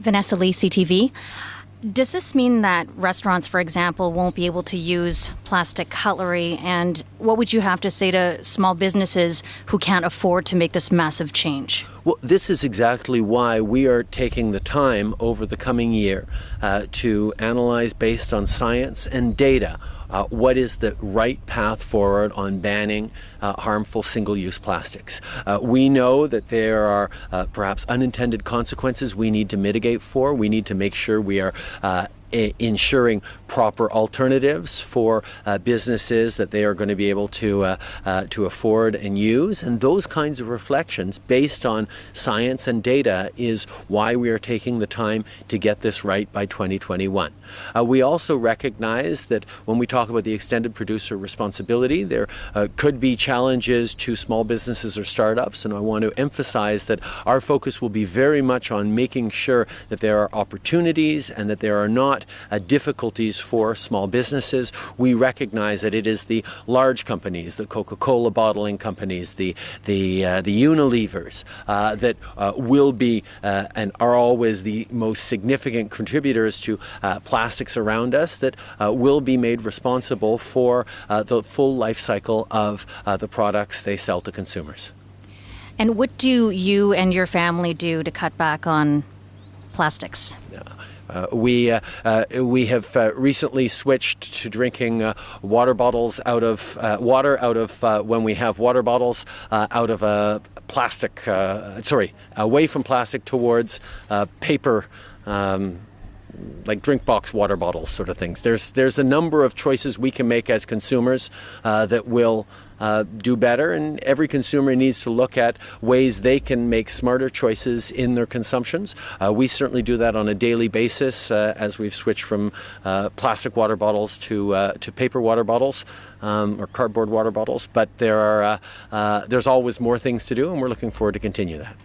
Vanessa Lee, CTV. Does this mean that restaurants, for example, won't be able to use plastic cutlery? And what would you have to say to small businesses who can't afford to make this massive change? Well, this is exactly why we are taking the time over the coming year to analyze, based on science and data, what is the right path forward on banning harmful single-use plastics. We know that there are perhaps unintended consequences we need to mitigate for. We need to make sure we are ensuring proper alternatives for businesses that they are going to be able to afford and use. And those kinds of reflections based on science and data is why we are taking the time to get this right by 2021. We also recognize that when we talk about the extended producer responsibility, there could be challenges to small businesses or startups, and I want to emphasize that our focus will be very much on making sure that there are opportunities and that there are not difficulties for small businesses. We recognize that it is the large companies, the Coca-Cola bottling companies, the Unilevers that will be and are always the most significant contributors to plastics around us, that will be made responsible for the full life cycle of the products they sell to consumers. And what do you and your family do to cut back on plastics? We have recently switched to drinking water bottles out of when we have water bottles out of a plastic, away from plastic towards paper, like drink box water bottles sort of things. There's a number of choices we can make as consumers that will do better, and every consumer needs to look at ways they can make smarter choices in their consumptions. We certainly do that on a daily basis as we've switched from plastic water bottles to paper water bottles or cardboard water bottles, but there's always more things to do, and we're looking forward to continue that.